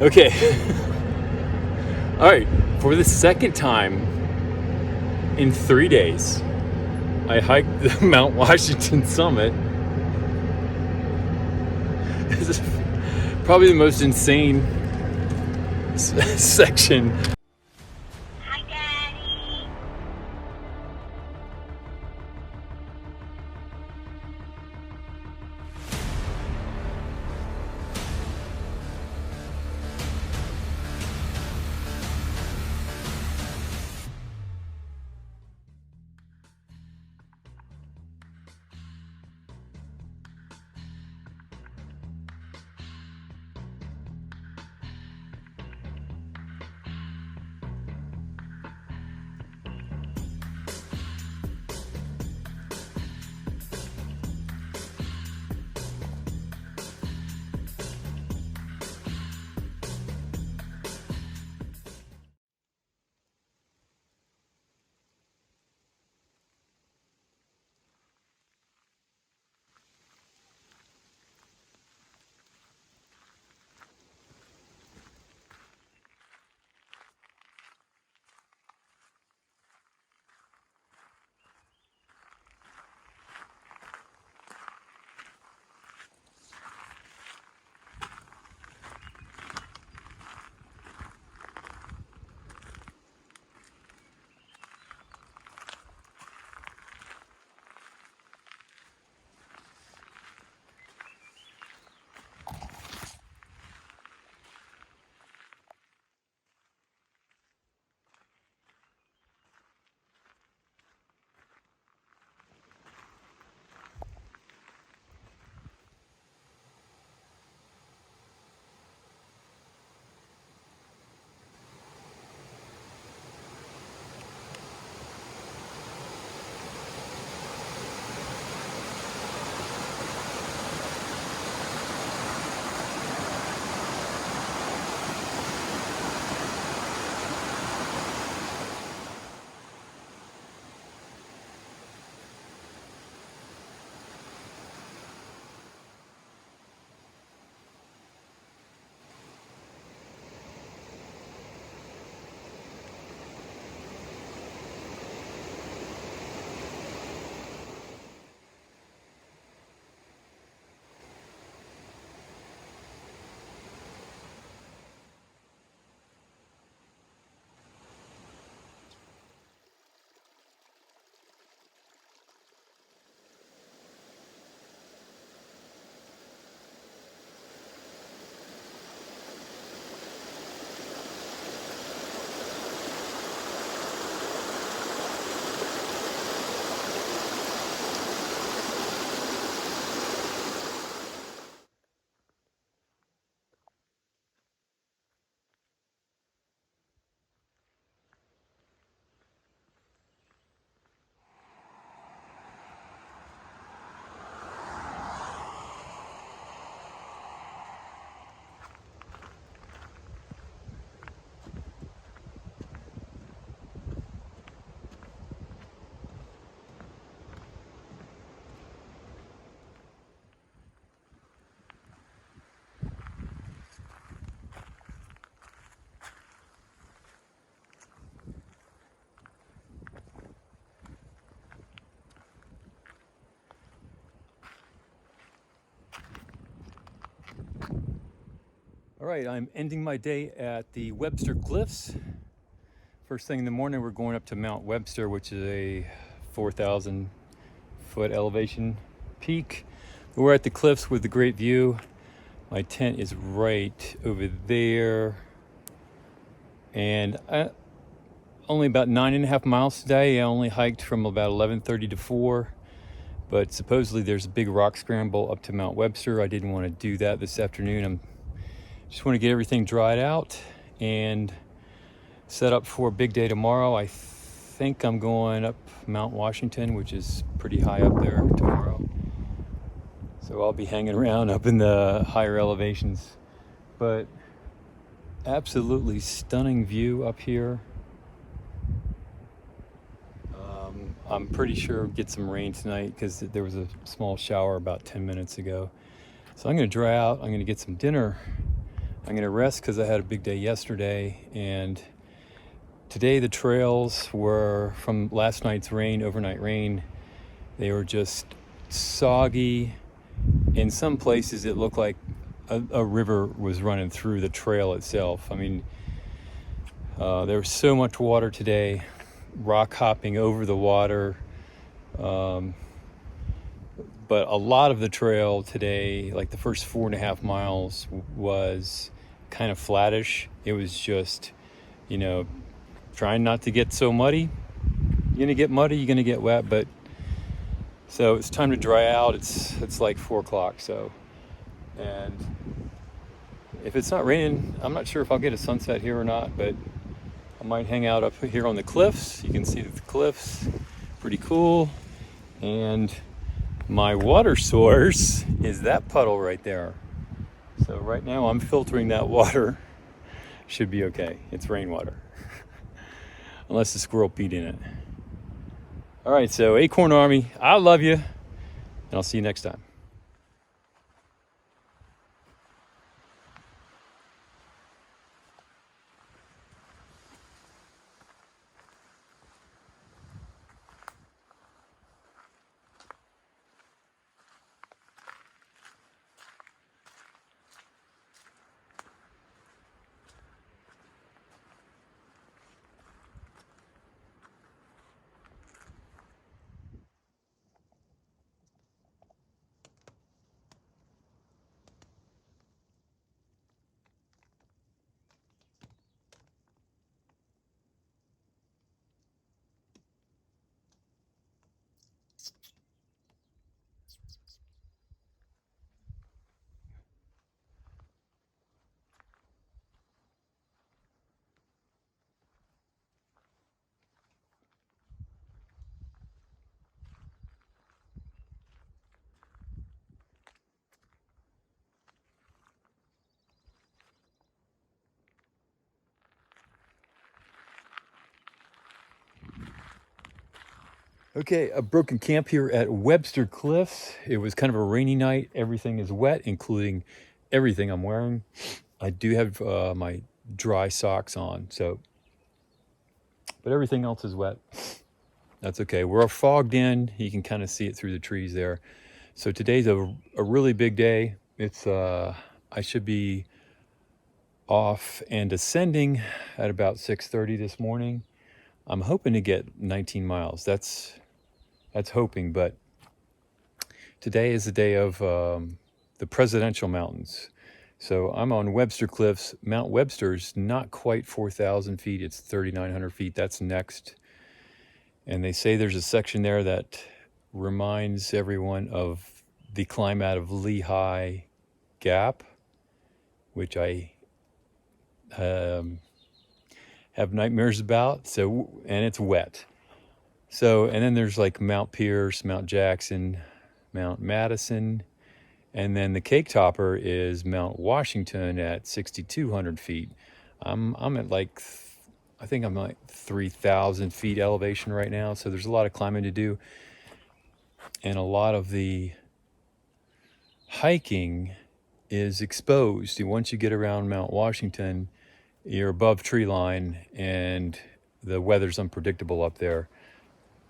Okay. All right. For the second time in 3 days, I hiked the Mount Washington summit. This is probably the most insane section. Hi, Daddy. All right, I'm ending my day at the Webster Cliffs. First thing in the morning, we're going up to Mount Webster, which is a 4,000 foot elevation peak. We're at the cliffs with a great view. My tent is right over there. And only about 9.5 miles today. I only hiked from about 11:30 to 4. But supposedly there's a big rock scramble up to Mount Webster. I didn't want to do that this afternoon. Just want to get everything dried out and set up for a big day tomorrow. I think I'm going up Mount Washington, which is pretty high up there tomorrow. So I'll be hanging around up in the higher elevations. But absolutely stunning view up here. I'm pretty sure we'll get some rain tonight because there was a small shower about 10 minutes ago. So I'm going to dry out. I'm going to get some dinner I'm gonna rest because I had a big day yesterday, and today the trails were, from last night's rain, overnight rain, they were just soggy. In some places it looked like a river was running through the trail itself. I mean, there was so much water today, rock hopping over the water. But a lot of the trail today, like the first 4.5 miles, was kind of flattish. It was just, trying not to get so muddy. You're gonna get muddy, you're gonna get wet, but so it's time to dry out. It's like 4 o'clock, so, and if it's not raining, I'm not sure if I'll get a sunset here or not, but I might hang out up here on the cliffs. You can see the cliffs, pretty cool. And my water source is that puddle right there. So right now I'm filtering that water. Should be okay. It's rainwater. Unless the squirrel peed in it. All right, so Acorn Army, I love you, and I'll see you next time. Okay, a broken camp here at Webster Cliffs. It was kind of a rainy night. Everything is wet, including everything I'm wearing. I do have my dry socks on, so, but everything else is wet. That's okay. We're fogged in. You can kind of see it through the trees there. So today's a really big day. It's I should be off and ascending at about 6:30 this morning. I'm hoping to get 19 miles. That's hoping, but today is the day of the Presidential Mountains. So I'm on Webster Cliffs. Mount Webster's not quite 4,000 feet. It's 3,900 feet. That's next. And they say there's a section there that reminds everyone of the climb out of Lehigh Gap, which I have nightmares about. So, and it's wet. So, and then there's like Mount Pierce, Mount Jackson, Mount Madison, and then the cake topper is Mount Washington at 6,200 feet. I'm at like, I think I'm like 3,000 feet elevation right now. So there's a lot of climbing to do. And a lot of the hiking is exposed. Once you get around Mount Washington, you're above tree line and the weather's unpredictable up there.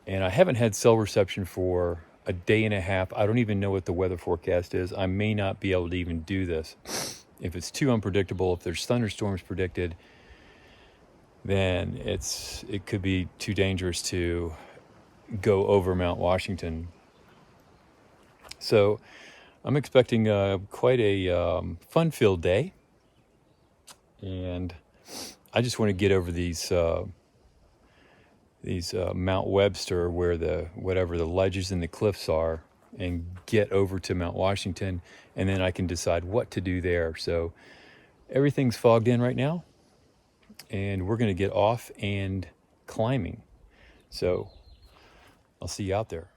And I haven't had cell reception for a day and a half. I don't even know what the weather forecast is. I may not be able to even do this. If it's too unpredictable, if there's thunderstorms predicted, then it could be too dangerous to go over Mount Washington. So I'm expecting quite a fun-filled day. And I just want to get over these Mount Webster, where whatever the ledges and the cliffs are, and get over to Mount Washington, and then I can decide what to do there. So everything's fogged in right now, and we're going to get off and climbing. So I'll see you out there.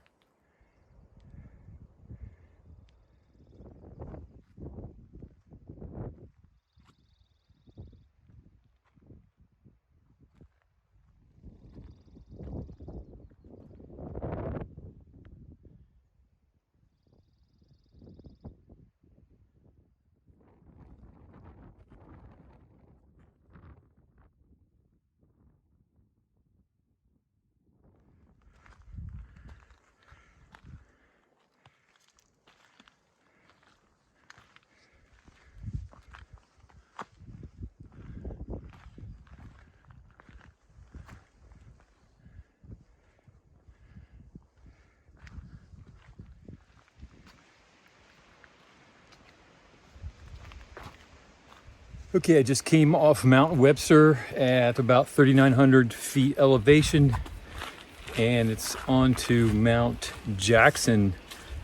Okay, I just came off Mount Webster at about 3,900 feet elevation, and it's on to Mount Jackson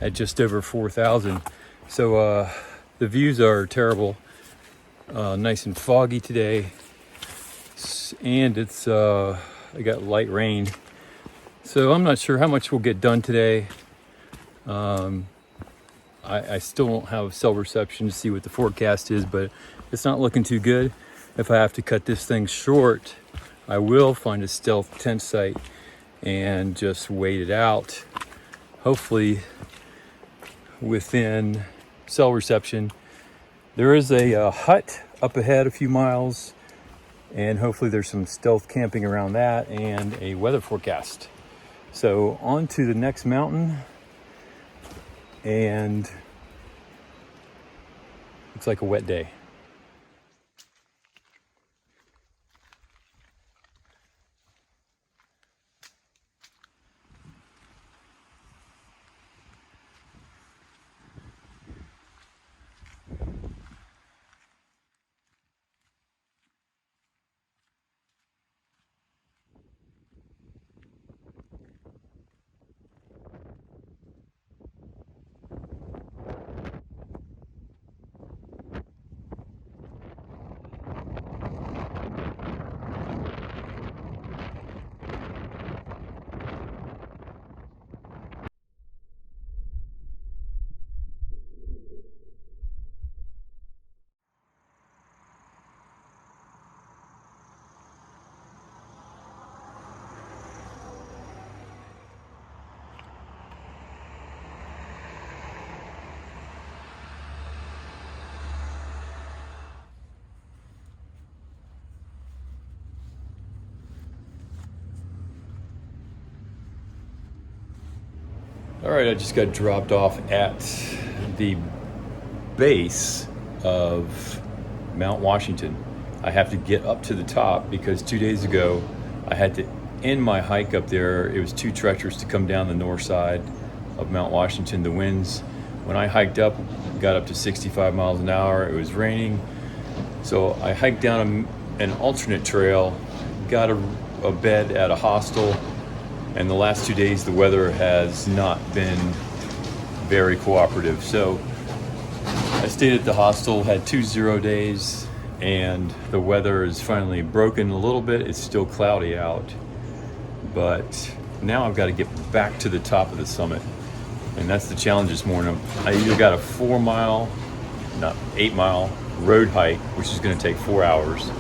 at just over 4,000. So the views are terrible, nice and foggy today, and it's I got light rain. So I'm not sure how much we'll get done today. I still don't have cell reception to see what the forecast is, but it's not looking too good. If I have to cut this thing short, I will find a stealth tent site and just wait it out. Hopefully within cell reception. There is a hut up ahead a few miles, and hopefully there's some stealth camping around that and a weather forecast. So on to the next mountain, and looks like a wet day. All right, I just got dropped off at the base of Mount Washington. I have to get up to the top because 2 days ago I had to end my hike up there. It was too treacherous to come down the north side of Mount Washington. The winds, when I hiked up, got up to 65 miles an hour. It was raining. So I hiked down an alternate trail, got a bed at a hostel. And the last 2 days, the weather has not been very cooperative. So I stayed at the hostel, had 2 0 days, and the weather is finally broken a little bit. It's still cloudy out, but now I've got to get back to the top of the summit. And that's the challenge this morning. I either got a 8 mile road hike, which is going to take 4 hours,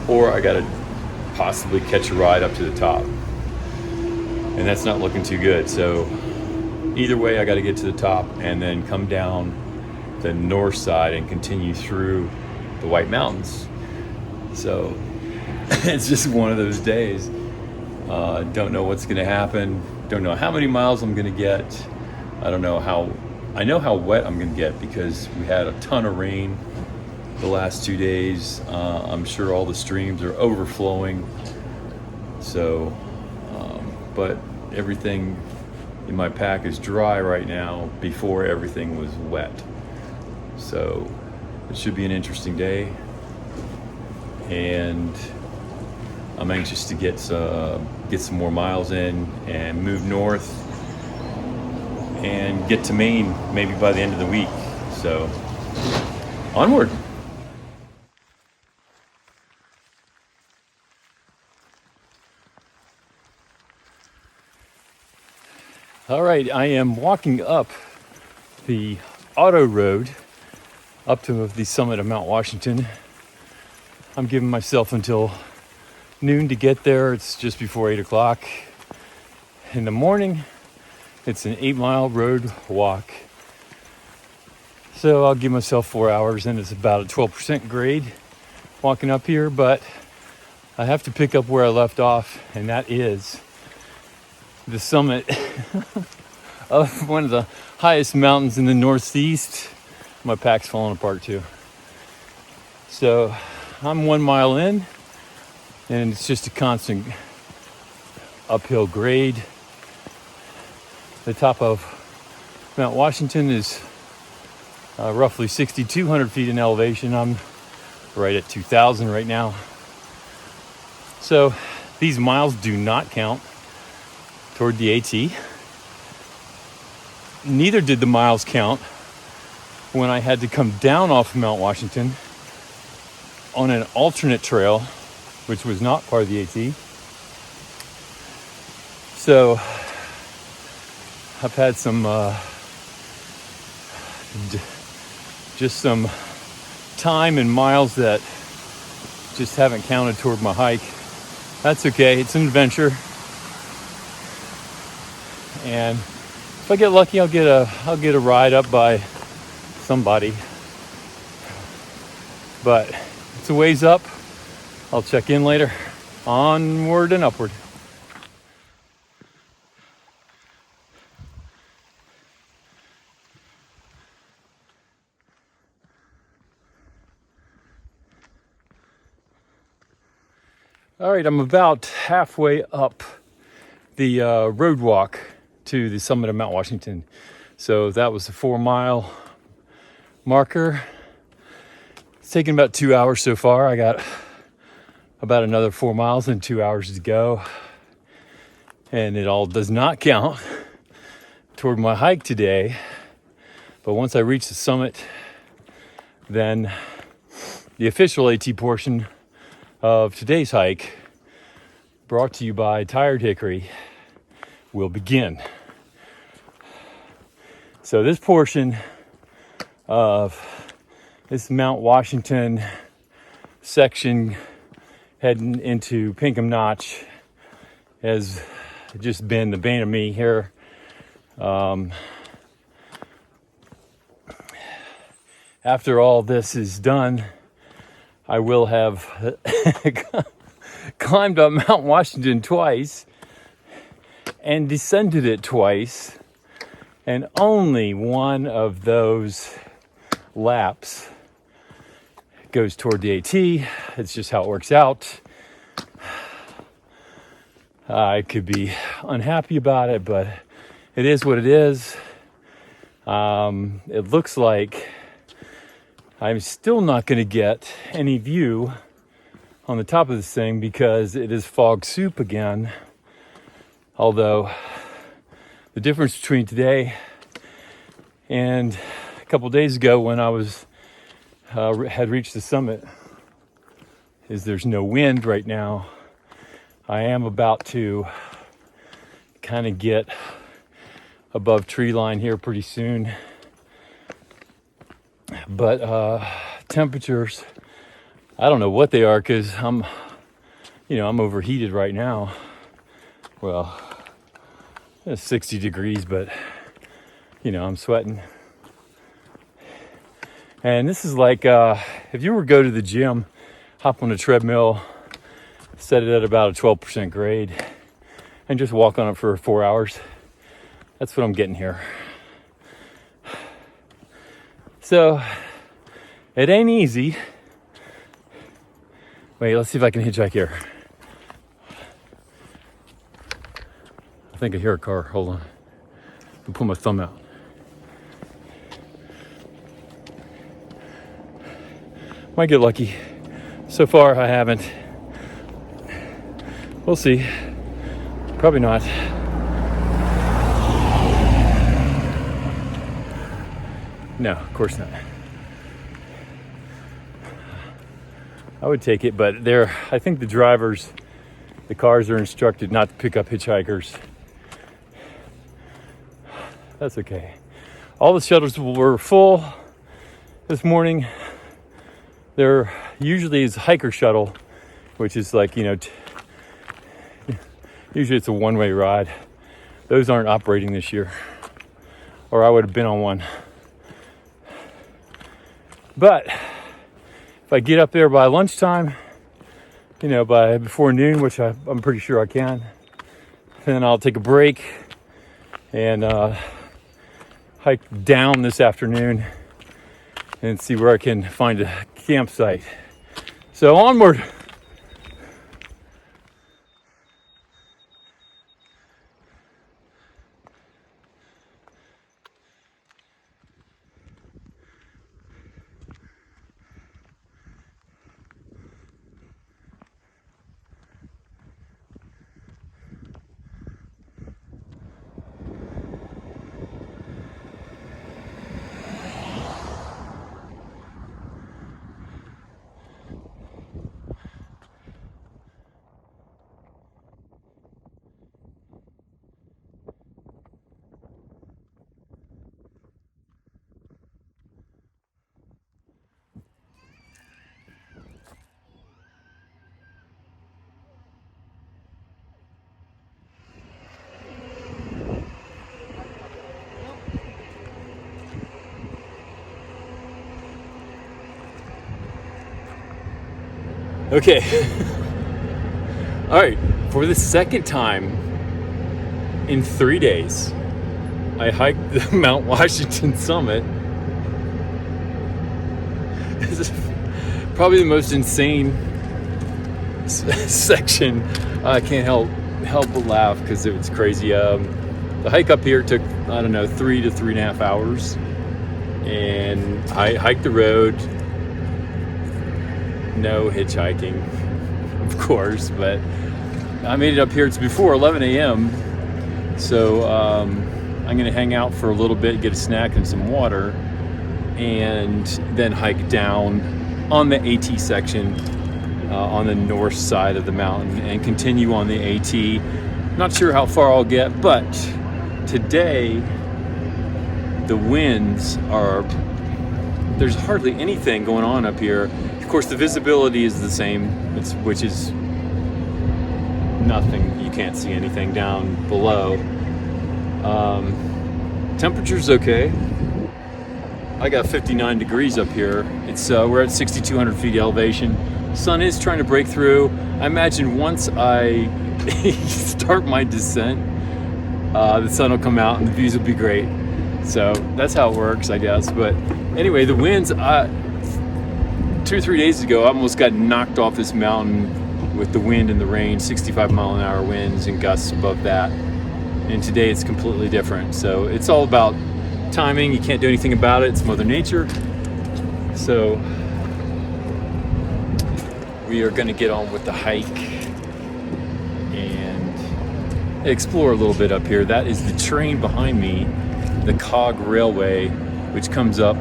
or I got to possibly catch a ride up to the top. And that's not looking too good. So either way, I got to get to the top and then come down the north side and continue through the White Mountains. So it's just one of those days. Don't know what's going to happen. Don't know how many miles I'm going to get. I know how wet I'm going to get because we had a ton of rain the last 2 days. I'm sure all the streams are overflowing. So but everything in my pack is dry right now before everything was wet. So it should be an interesting day, and I'm anxious to get some more miles in and move north and get to Maine maybe by the end of the week. So onward. All right, I am walking up the auto road up to the summit of Mount Washington. I'm giving myself until noon to get there. It's just before 8 o'clock in the morning. It's an 8 mile road walk. So I'll give myself 4 hours, and it's about a 12% grade walking up here, but I have to pick up where I left off, and that is the summit of one of the highest mountains in the Northeast. My pack's falling apart too. So I'm 1 mile in, and it's just a constant uphill grade. The top of Mount Washington is roughly 6,200 feet in elevation. I'm right at 2,000 right now. So these miles do not count toward the AT. Neither did the miles count when I had to come down off Mount Washington on an alternate trail, which was not part of the AT. So I've had some just some time and miles that just haven't counted toward my hike. That's okay, it's an adventure. And if I get lucky, I'll get a ride up by somebody. But it's a ways up. I'll check in later. Onward and upward. All right, I'm about halfway up the road walk to the summit of Mount Washington. So that was the 4-mile marker. It's taken about 2 hours so far. I got about another 4 miles and 2 hours to go. And it all does not count toward my hike today. But once I reach the summit, then the official AT portion of today's hike, brought to you by Tired Hickory, will begin. So this portion of this Mount Washington section heading into Pinkham Notch has just been the bane of me here. After all this is done, I will have climbed up Mount Washington twice and descended it twice, and only one of those laps goes toward the AT. It's just how it works out. I could be unhappy about it, but it is what it is. It looks like I'm still not going to get any view on the top of this thing because it is fog soup again. Although the difference between today and a couple days ago when I was had reached the summit is there's no wind right now. I am about to kind of get above tree line here pretty soon. But temperatures, I don't know what they are because I'm overheated right now. Well, it's 60 degrees, but I'm sweating. And this is like if you were to go to the gym, hop on a treadmill, set it at about a 12% grade, and just walk on it for 4 hours. That's what I'm getting here. So, it ain't easy. Wait, let's see if I can hitchhike here. I think I hear a car. Hold on. I'll put my thumb out. Might get lucky. So far, I haven't. We'll see. Probably not. No, of course not. I would take it, but I think the cars are instructed not to pick up hitchhikers. That's okay. All the shuttles were full this morning. There usually is a hiker shuttle, which is like, usually it's a one-way ride. Those aren't operating this year, or I would have been on one. But if I get up there by lunchtime, by before noon, which I'm pretty sure I can, then I'll take a break and hike down this afternoon and see where I can find a campsite. So onward. Okay. All right. For the second time in 3 days, I hiked the Mount Washington summit. This is probably the most insane section. I can't help but laugh because it was crazy. The hike up here took, I don't know, 3 to 3.5 hours, and I hiked the road. No hitchhiking, of course, but I made it up here. It's before 11 a.m. So I'm gonna hang out for a little bit, get a snack and some water, and then hike down on the AT section on the north side of the mountain and continue on the AT. Not sure how far I'll get, but today the winds are, there's hardly anything going on up here. Of course, the visibility is the same, which is nothing. You can't see anything down below. Temperature's okay. I got 59 degrees up here. It's we're at 6,200 feet elevation. Sun is trying to break through. I imagine once I start my descent, the sun will come out and the views will be great. So that's how it works, I guess. But anyway, the winds, 2 or 3 days ago, I almost got knocked off this mountain with the wind and the rain, 65 mile an hour winds and gusts above that. And today it's completely different. So it's all about timing. You can't do anything about it. It's Mother Nature. So we are going to get on with the hike and explore a little bit up here. That is the train behind me, the Cog Railway, which comes up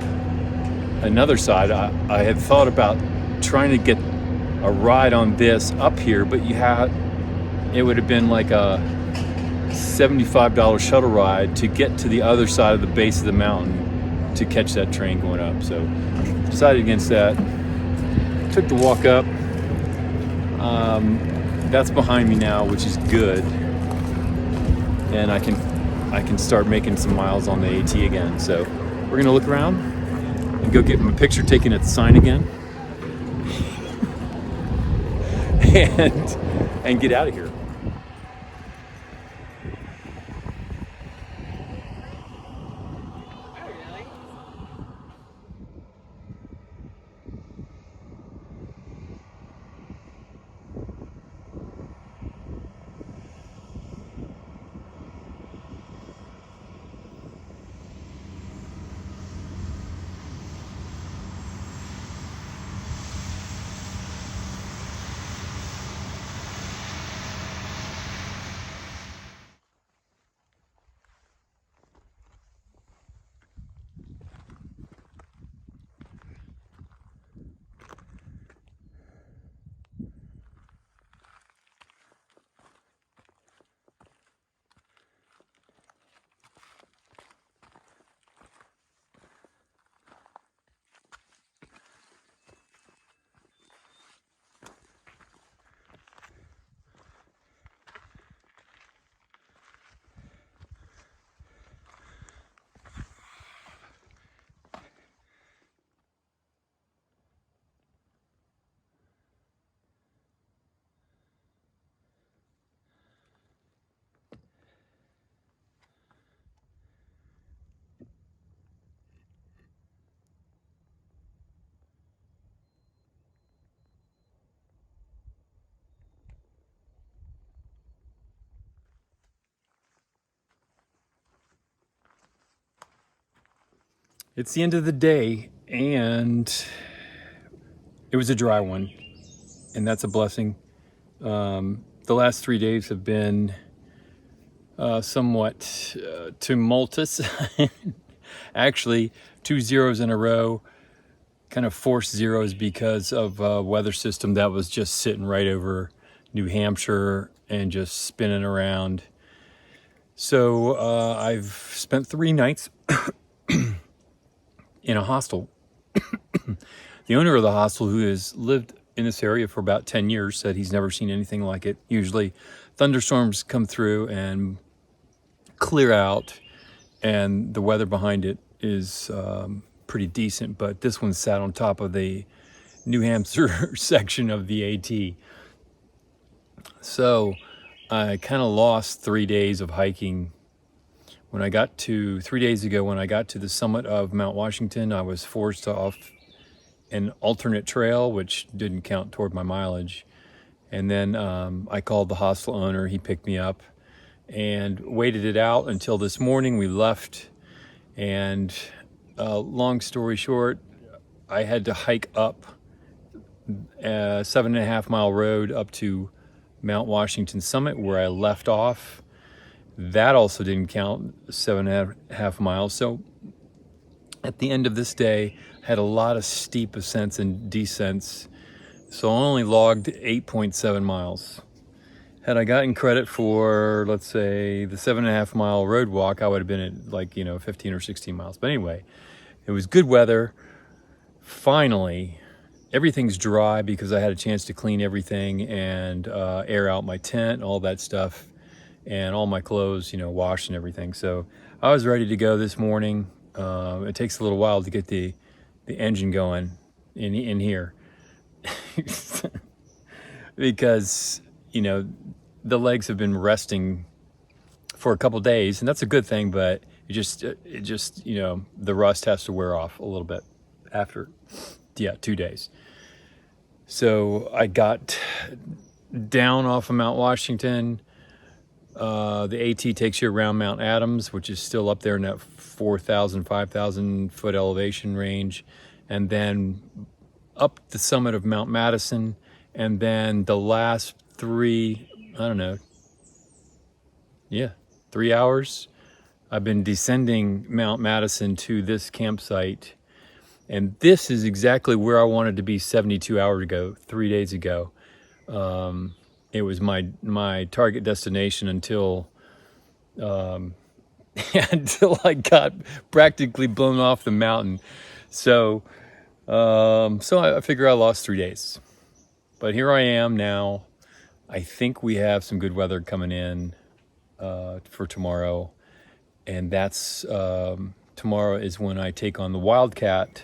another side. I had thought about trying to get a ride on this up here, but it would have been like a $75 shuttle ride to get to the other side of the base of the mountain to catch that train going up. So decided against that. Took the walk up. That's behind me now, which is good, and I can start making some miles on the AT again. So we're gonna look around and go get my picture taken at the sign again, and get out of here. It's the end of the day, and it was a dry one, and that's a blessing. The last 3 days have been somewhat tumultuous. Actually, 2 zeros in a row, kind of forced zeros because of a weather system that was just sitting right over New Hampshire and just spinning around. So I've spent 3 nights in a hostel. The owner of the hostel, who has lived in this area for about 10 years, said he's never seen anything like it. Usually thunderstorms come through and clear out, and the weather behind it is pretty decent, but this one sat on top of the New Hampshire section of the AT. So I kind of lost 3 days of hiking. When I got to 3 days ago, when I got to the summit of Mount Washington, I was forced off an alternate trail, which didn't count toward my mileage. And then I called the hostel owner. He picked me up and waited it out until this morning. We left, and long story short, I had to hike up a 7.5 mile road up to Mount Washington summit where I left off. That also didn't count 7.5 miles. So at the end of this day, I had a lot of steep ascents and descents. So I only logged 8.7 miles. Had I gotten credit for, let's say, the 7.5 mile road walk, I would have been at like, 15 or 16 miles. But anyway, it was good weather. Finally, everything's dry because I had a chance to clean everything and air out my tent, all that stuff, and all my clothes, washed and everything. So I was ready to go this morning. It takes a little while to get the engine going in here because, the legs have been resting for a couple days, and that's a good thing, but it just, the rust has to wear off a little bit after, 2 days. So I got down off of Mount Washington. The AT takes you around Mount Adams, which is still up there in that 4,000, 5,000 foot elevation range, and then up the summit of Mount Madison, and then the last 3 hours, I've been descending Mount Madison to this campsite. And this is exactly where I wanted to be 72 hours ago, 3 days ago. It was my target destination until until I got practically blown off the mountain. So I figure I lost 3 days. But here I am now. I think we have some good weather coming in for tomorrow. And that's tomorrow is when I take on the Wildcat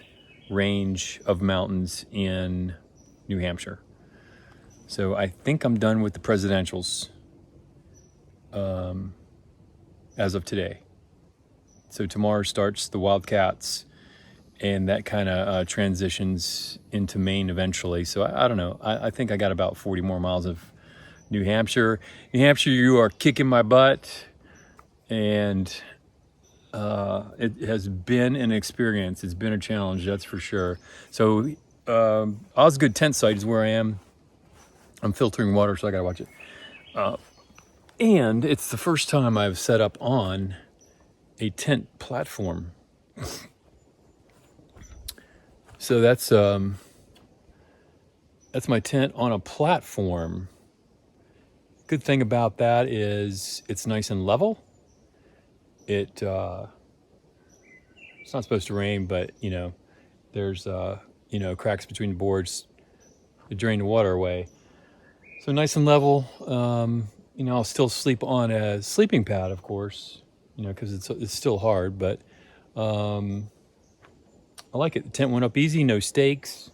range of mountains in New Hampshire. So I think I'm done with the presidentials as of today. So tomorrow starts the Wildcats, and that kind of transitions into Maine eventually. So I don't know. I think I got about 40 more miles of New Hampshire. New Hampshire, you are kicking my butt, and it has been an experience. It's been a challenge, that's for sure. So Osgood Tent Site is where I am. I'm filtering water, so I gotta watch it. And it's the first time I've set up on a tent platform. So that's my tent on a platform. Good thing about that is it's nice and level. It's not supposed to rain, but there's cracks between the boards to drain the water away. So nice and level. I'll still sleep on a sleeping pad, of course, because it's still hard, but I like it. The tent went up easy, no stakes,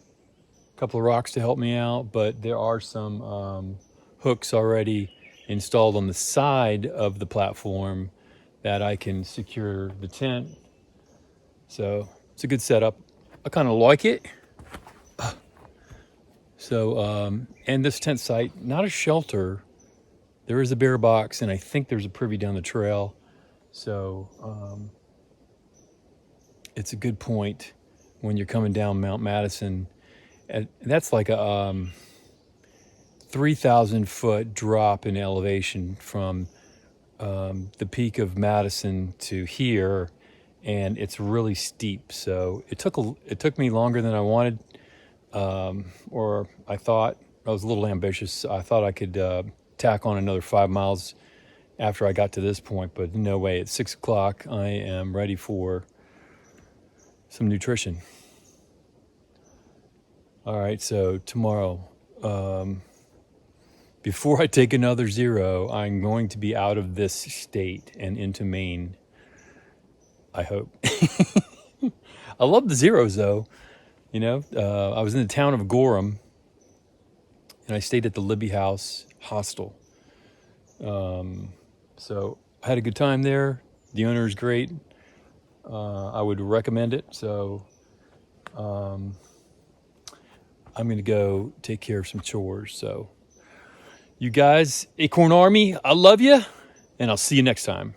a couple of rocks to help me out, but there are some hooks already installed on the side of the platform that I can secure the tent. So it's a good setup. I kind of like it. So, and this tent site, not a shelter. There is a bear box, and I think there's a privy down the trail. So it's a good point when you're coming down Mount Madison. And that's like a 3,000 foot drop in elevation from the peak of Madison to here, and it's really steep. So it took me longer than I wanted, or I thought. I was a little ambitious. I thought I could tack on another 5 miles after I got to this point, but no way. At 6 o'clock, I am ready for some nutrition. All right, so tomorrow, before I take another zero, I'm going to be out of this state and into Maine, I hope. I love the zeros, though. You know, I was in the town of Gorham, and I stayed at the Libby House Hostel. So I had a good time there. The owner is great. I would recommend it. So I'm going to go take care of some chores. So you guys, Acorn Army, I love you, and I'll see you next time.